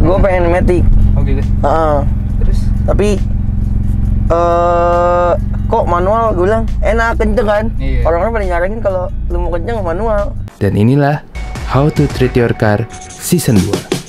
Gue pengen Matic. Oh gitu. Terus? Tapi kok manual, gue bilang enak, kenceng kan. Iya. Orang-orang pada nyaranin kalau lu mau kenceng manual. Dan inilah How to Treat Your Car Season 2.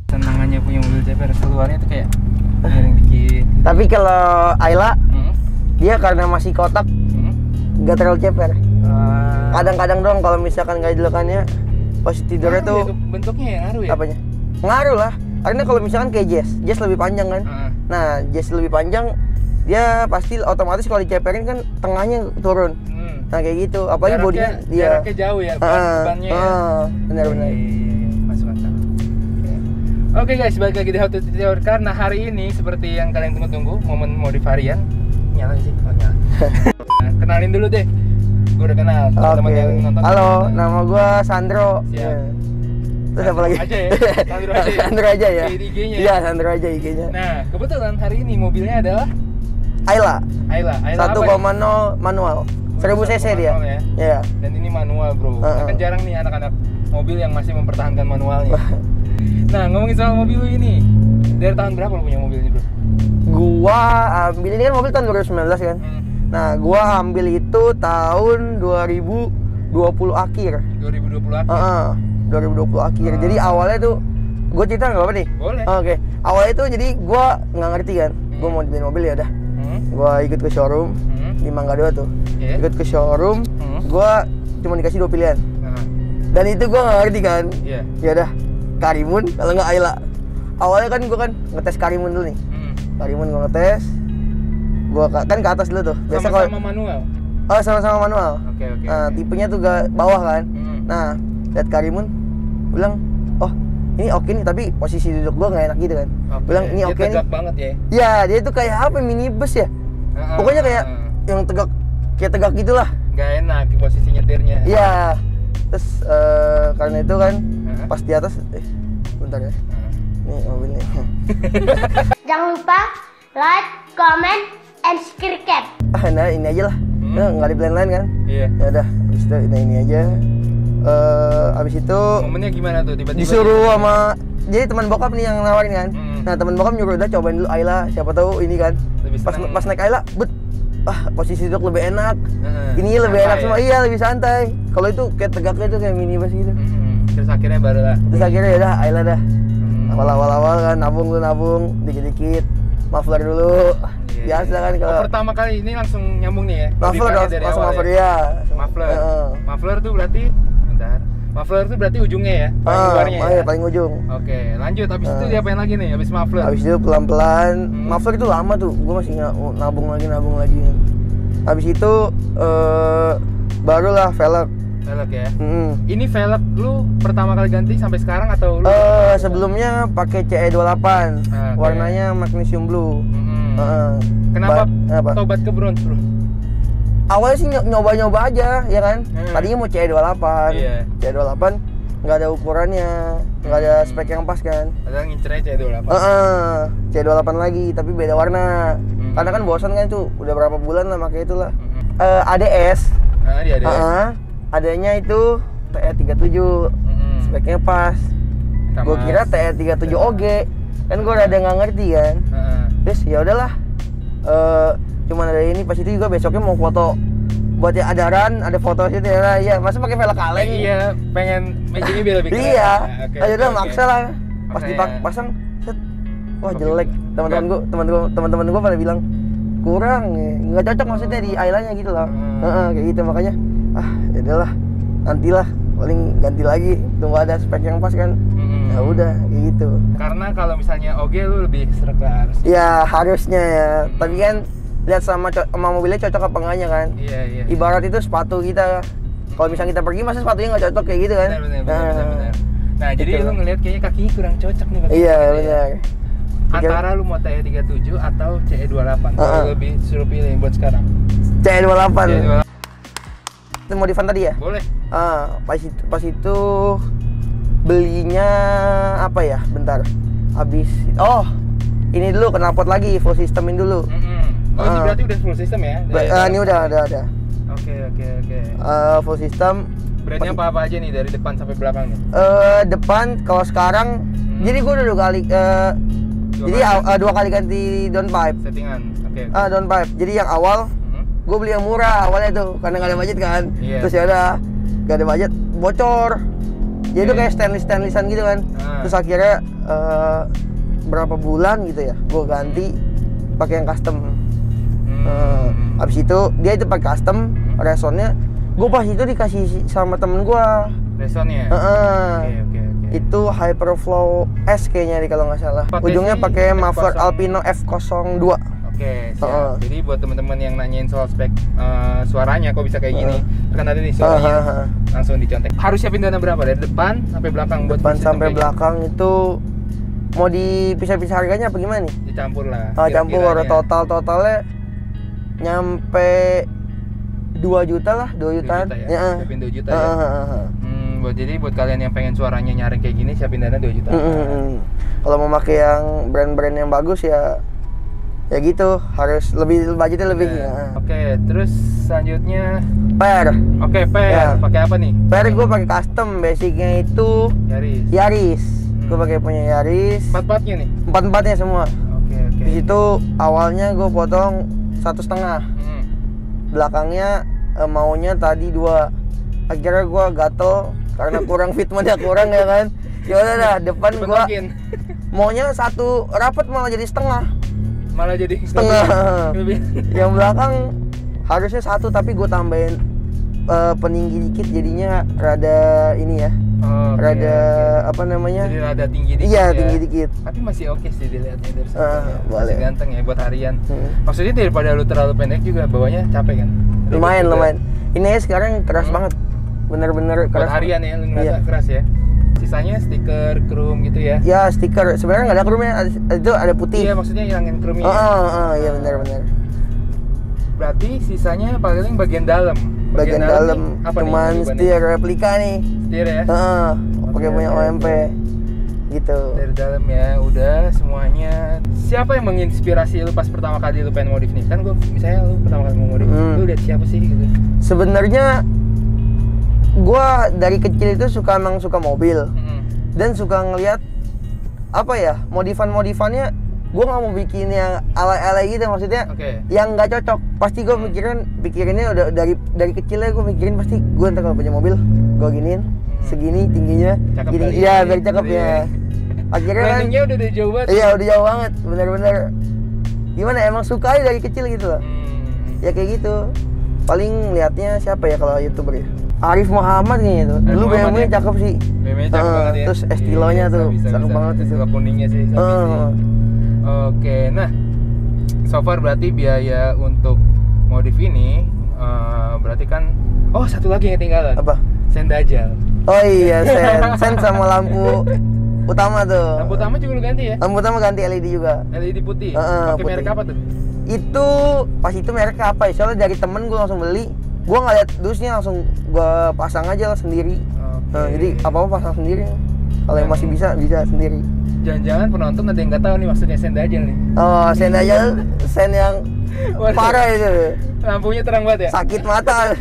Senangannya punya mobil CBR keluarnya tuh kayak miring dikit. Tapi kalau Ayla, dia karena masih kotak, nggak terlalu ceper. Kadang-kadang dong kalau misalkan nggak dilekannya, posisi tidurnya tuh bentuknya ya ngaruh ya? apanya? Ngaruh lah. Karena kalau misalkan kayak Jazz lebih panjang kan. Nah, Jazz lebih panjang, dia pasti otomatis kalau diceperin kan tengahnya turun. Nah kayak gitu. Apalagi bodinya dia jaraknya jauh ya, bebannya. Benar-benar. Masuk akal. Oke guys, balik lagi di How to Treat Your Car. Nah hari ini seperti yang kalian tunggu-tunggu, momen modif harian. Nyala sih, oh nyala. Nah, kenalin dulu deh. Gue udah kenal teman-teman yang nonton. Halo, nama gue Sandro. Siap. Terus apa lagi? Aja ya, Sandro aja. Sandro aja ya. IG-nya. Iya, Sandro aja IG-nya. Nah, kebetulan hari ini mobilnya adalah Ayla. 1,0 manual. 1000 cc dia. Ya. Iya. Dan ini manual, Bro. Kan jarang nih anak-anak mobil yang masih mempertahankan manualnya. Nah, ngomongin soal mobil lu ini. Dari tahun berapa lu punya mobil ini, Bro? Gua ambil ini kan mobil tahun 2019 kan. Nah, gua ambil itu tahun 2020 akhir. 2020 akhir. 2020 akhir. Jadi awalnya tuh gue cerita nggak apa nih? Boleh. Oke. Awalnya itu jadi gue nggak ngerti kan. Gue mau beli mobil ya udah. Gue ikut ke showroom di Mangga 2 tuh. Ikut ke showroom. Gue cuma dikasih 2 pilihan. Dan itu gue nggak ngerti kan. Ya udah. Karimun kalau nggak Ayla. Awalnya kan gue kan ngetes Karimun dulu nih. Karimun gue ngetes. Gue kan ke atas dulu tuh. Biasa kalau sama manual. Oh, sama-sama manual. Oke. Nah, tipenya tuh ke bawah kan. Nah, lihat Karimun bilang, "Oh, ini oke nih, tapi posisi duduk gua nggak enak gitu kan." Bilang, "Ini oke nih." Tegak banget ya. Ya, dia itu kayak apa? Minibus ya. Pokoknya kayak yang tegak gitulah. Nggak enak posisi nyetirnya. Iya. Terus karena itu kan pas di atas bentar ya. Nih mobilnya. Jangan lupa like, comment, and subscribe. Nah, ini aja lah. Nggak ada pilihan lain kan? Iya. Ya udah, habis itu ini aja. Abis itu momennya gimana tuh tiba-tiba disuruh sama jadi teman bokap nih yang nawarin kan. Nah teman bokap nyuruh udah cobain dulu Ayla, siapa tahu ini kan pas naik Ayla posisi duduk lebih enak, ini lebih enak semua. Iya, lebih santai. Kalau itu kayak tegaknya tuh kayak minibus gitu. Terus akhirnya baru lah, terus akhirnya ya udah Ayla dah. Awal kan nabung muffler dulu. Biasa kan kalau pertama kali ini langsung nyambung nih ya. Langsung muffler ya. Muffler tuh berarti muffler tuh berarti ujungnya ya, paling luarnya ya? Paling ujung. Oke, lanjut. Habis itu diapain lagi nih, habis muffler? Habis itu pelan-pelan, muffler itu lama tuh, gue masih nabung lagi. Habis itu barulah velg ya? Ini velg lu pertama kali ganti sampai sekarang atau lu? Sebelumnya pakai CE28, warnanya magnesium blue. Kenapa tobat ke bronze, Bro? Awalnya sih nyoba-nyoba aja, ya kan? Tadinya mau CE28, CE28 nggak ada ukurannya, nggak ada spek yang pas kan? Ada ngincernya CE28. CE28 lagi, tapi beda warna. Karena kan bosan kan tuh, udah berapa bulan lah pakai itulah. ADS. Adanya itu TE37, speknya pas. Gue kira TE37 OG, kan gue rada nggak ngerti kan. Terus ya udahlah. Cuman ada ini, pas itu juga besoknya mau foto buat ya adaran, ada foto situ ya. Iya, masa pakai velg kaleng. Iya, pengen magicnya biar lebih keren. Iya. Ayo udah maksa lah. Pas dipasang, set. wah jelek. Teman-teman gue pada bilang kurang, nggak cocok maksudnya di islandnya gitu loh. Kayak gitu, makanya ya udahlah, nantilah paling ganti lagi, tunggu ada spek yang pas kan. Ya udah kayak gitu. Karena kalau misalnya OG lu lebih serak harus. Ya harusnya ya, tapi kan lihat sama mobilnya cocok apa enggaknya kan. Iya. Ibarat itu sepatu kita, kalau misalnya kita pergi masa sepatunya nggak cocok kayak gitu kan. Benar. Nah jadi gitu. lu ngeliat kayaknya kakinya kurang cocok nih pakai. Iya benar. Antara lu mau TE37 atau CE28, kalau lebih suruh pilih buat sekarang. CE28. CE28. Itu modifan tadi ya? Boleh. Pas itu belinya apa ya? Bentar. Habis. Oh, ini dulu knalpot lagi, full systemin dulu. Oh, ini berarti udah full system ya? Ini udah ada. Oke. Full system. Brandnya apa aja nih dari depan sampai belakang nih? Depan kalau sekarang, jadi gue udah 2 kali. Jadi 2 kali ganti downpipe. Settingan. Oke. Downpipe. Jadi yang awal gue beli yang murah awalnya tuh karena nggak ada budget kan. Terus ya udah nggak ada budget, bocor. Jadi itu kayak stainlessan gitu kan. Terus akhirnya berapa bulan gitu ya, gue ganti pakai yang custom. Abis itu dia itu pakai custom, resonnya gue pas itu dikasih sama temen gue. Resonnya? Oke. Itu Hyperflow S kayaknya kalau nggak salah. Ujungnya pakai muffler Alpino F02. Oke, siap. Jadi buat teman-teman yang nanyain soal spek suaranya kok bisa kayak gini, kan ada nih suaranya langsung dicontek. Harus siapin dana berapa dari depan sampai belakang buat depan sampai belakang itu mau dipisah-pisah harganya apa gimana nih? Dicampur lah. Campur totalnya nyampe 2 juta lah, 2 jutaan. Siapin 2 juta ya. Jadi buat kalian yang pengen suaranya nyaring kayak gini, siapin dana 2 juta. Kalau mau pakai yang brand-brand yang bagus ya gitu, harus lebih budgetnya lebih. Oke, terus selanjutnya Per. Oke, per. Pakai apa nih? Per gue pakai custom, basicnya itu Yaris. Gue pakai punya Yaris. 4-4-nya nih? 4-4-nya semua. Oke. Di situ awalnya gue potong 1,5. Belakangnya maunya tadi 2. Akhirnya gue gatel karena kurang fitmentnya kurang ya kan. Ya udah dah, depan gue maunya 1 rapat malah jadi setengah. Yang belakang harusnya 1 tapi gue tambahin peninggi dikit jadinya rada ini ya. Apa namanya? Jadi rada tinggi dikit. Iya, tinggi dikit. Tapi masih oke sih dilihatnya dari sana. Boleh. Masih ganteng ya buat harian. Maksudnya daripada lu terlalu pendek juga bawahnya capek kan? Lumayan. Ini sekarang keras banget. Bener-bener keras. Buat harian ya, lu ngerasa keras ya? Sisanya stiker, chrome gitu ya? Ya stiker, sebenarnya nggak ada chrome-nya, itu ada putih. Iya maksudnya hilangin chrome-nya. Iya benar. Berarti sisanya paling bagian dalam. Bagian dalam cuman setir replika nih. Setir ya? Pakai punya OMP gitu. Dari dalam ya, udah semuanya. Siapa yang menginspirasi lu pas pertama kali lu pengen modif nih? Kan gue misalnya lu pertama kali mau modif, lu lihat siapa sih gitu? Sebenarnya gua dari kecil itu emang suka mobil dan suka ngelihat apa ya modifan-modifannya. Gua nggak mau bikin yang alay-alay gitu, maksudnya yang nggak cocok. Pasti gua pikirinnya udah dari kecilnya gua mikirin pasti gua ntar kalau punya mobil gua giniin segini tingginya gini, iya biar cakep ya. Akhirnya kan udah jauh banget. Iya udah jauh banget, bener-bener gimana emang suka aja dari kecil gitu loh. Ya kayak gitu. Paling liatnya siapa ya kalau YouTuber ya? Arif Muhammad nih itu. Dulu BMW-nya cakep sih. BMW-nya cakep banget ya. Terus Estilonya tuh cakep banget itu. Estilo kuningnya sih. Oke, nah so far berarti biaya untuk modif ini berarti kan satu lagi yang ketinggalan. Apa? Sen Dajjal. Oh iya, sen sama lampu utama tuh. Lampu utama juga lu ganti ya? Lampu utama ganti LED juga. LED putih. Pakai merek apa tuh? Itu pas itu merek apa ya? Soalnya dari temen gue langsung beli. Gue nggak lihat dusnya, langsung gue pasang aja lah sendiri. Jadi apa-apa pasang sendiri. Kalau yang masih bisa sendiri. Jangan-jangan penonton ada yang nggak tahu nih maksudnya sen Dajjal nih. Oh, sen Dajjal, sen yang parah itu. Lampunya terang banget ya? Sakit mata.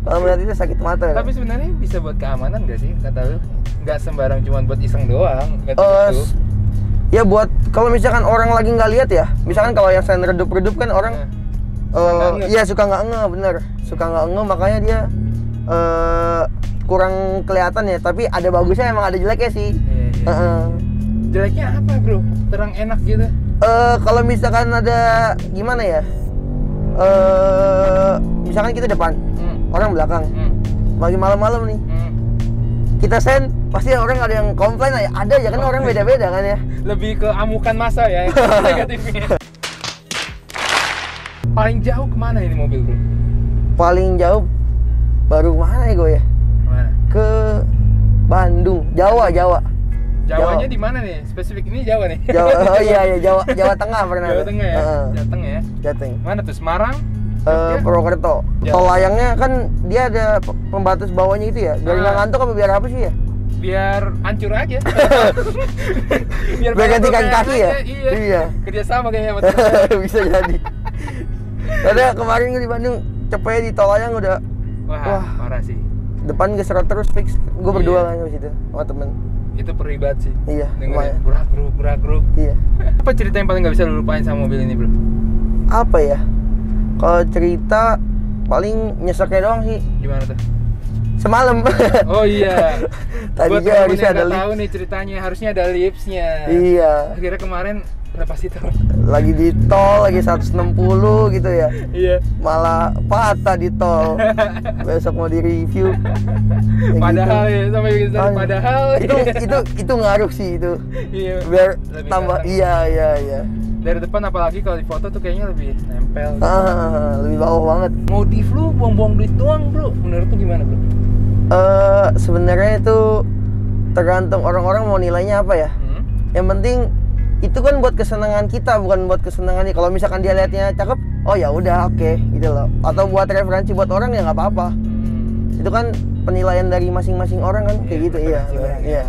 Kalau melihat itu sakit mata. Tapi sebenarnya bisa buat keamanan nggak sih kata lu? Nggak sembarang cuma buat iseng doang. Ya buat kalau misalkan orang lagi nggak lihat ya. Misalkan kalau yang sen redup-redup kan orang iya suka nggak ngeh, bener. Suka nggak ngeh makanya dia kurang kelihatan ya. Tapi ada bagusnya, emang ada jeleknya sih. Jeleknya apa bro? Terang enak gitu? Kalau misalkan ada gimana ya? Misalkan kita depan, orang belakang, lagi malam-malam nih, kita send, pasti orang ada yang komplain ya, ada ya kan orang beda-beda kan ya. Lebih ke amukan masa ya negatifnya. Paling jauh kemana ini mobil bro? Paling jauh baru mana ya gue ya? Mana? Ke Bandung, Jawa. Jawanya di mana nih? Spesifik ini Jawa nih. Jawa, oh iya Jawa Tengah pernah. Jawa Tengah ya. Jateng ya. Jateng. Mana tuh? Semarang? Purwokerto. Tol layangnya kan dia ada pembatas bawahnya itu ya. Biar nggak ngantuk apa biar apa sih ya? Biar hancur aja. biar ganti kaki ya. Iya. Kerjasama kayaknya sama bisa jadi. Ada kemarin di Bandung cepet di tol layang udah. Wah, parah sih. Depan geser terus fix. Gue berdua kan di situ sama temen. Itu peribad sih. Iya. Dengerin gerak-geruk. Iya. Apa cerita yang paling nggak bisa lu lupain sama mobil ini bro? Apa ya? Kalau cerita paling nyeseknya doang sih. Gimana tuh? Semalam. Oh iya. Tadi juga harusnya ada tahu nih ceritanya, harusnya ada lipsnya. Iya. Akhirnya kemarin lepas itu. Lagi di tol, lagi 160 gitu ya. Iya. Malah patah di tol. Besok mau di review. Ya padahal gitu. ya sampai gitu. Padahal itu ngaruh sih itu. Iya. Biar lebih tambah gampang. Iya. Dari depan apalagi kalau di foto tuh kayaknya lebih nempel. Lebih bawah banget. Modif lu buang-buang duit doang, bro. Menurut tuh gimana, bro? Sebenarnya itu tergantung orang-orang mau nilainya apa ya. Yang penting itu kan buat kesenangan kita, bukan buat kesenangannya. Kalau misalkan dia lihatnya cakep, oh ya udah oke, gitu loh. Atau buat referensi buat orang ya nggak apa-apa. Itu kan penilaian dari masing-masing orang kan, kayak gitu. Iya. Ya.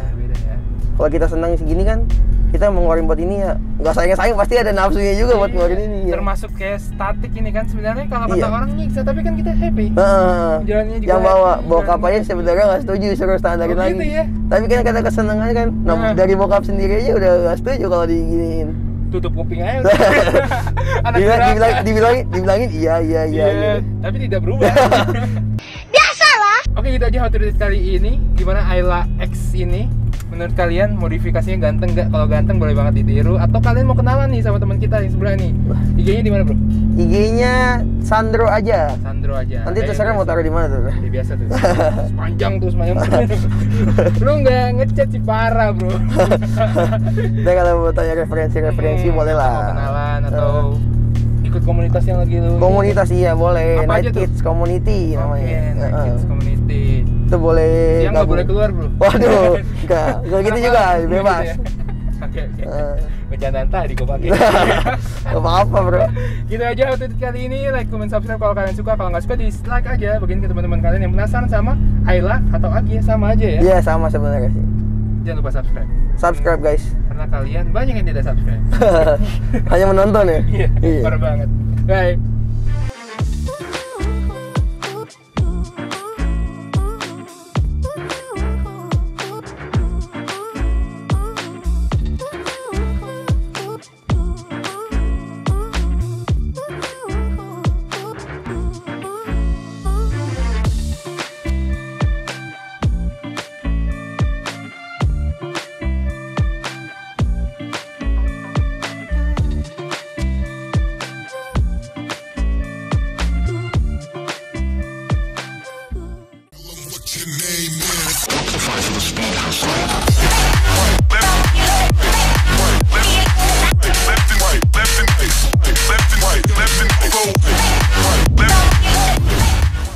Kalau kita senang segini kan, kita mau ngeluarin buat ini ya nggak sayang pasti ada nafsunya juga buat ngeluarin ini ya. Termasuk kayak statik ini kan sebenarnya kalau kata orang nyiksa, tapi kan kita happy. Jalannya juga yang bawa bokap aja sebenarnya nggak setuju suruh standarin lagi. Gitu ya? Tapi kan kata kesenangannya kan dari bokap sendiri aja udah nggak setuju kalau diginiin. Tutup kuping aja udah. Dibilangin iya. Tapi tidak berubah. Biasalah. Oke, gitu aja How to Treat kali ini. Gimana Ayla X ini? Menurut kalian modifikasinya ganteng nggak? Kalau ganteng boleh banget ditiru. Atau kalian mau kenalan nih sama teman kita yang sebelah nih? IG-nya di mana bro? IG-nya Sandro aja. Nanti terserah mau taruh di mana tuh? Ya biasa tuh. Sepanjang. Lu nggak ngechat sih, parah bro. Nah kalau mau tanya referensi boleh lah. Mau kenalan atau ikut komunitas yang lagi lu? Komunitas iya boleh. Apa Night Kids Community namanya. Night Kids Community. Itu boleh. Yang nggak boleh keluar bro. Waduh, enggak gitu juga, bebas. Oke. Bercandaan tadi gue pakai. Gak apa-apa bro. Gitu aja untuk kali ini. Like, comment, subscribe kalau kalian suka. Kalau nggak suka dislike aja. Bagiin ke teman-teman kalian yang penasaran sama Ayla atau Agi, sama aja ya. Iya sama sebenarnya sih. Jangan lupa subscribe Guys. Karena kalian banyak yang tidak subscribe. Hanya menonton ya. Iya. Parah banget. Bye. Left and right, left and right, left and right, go.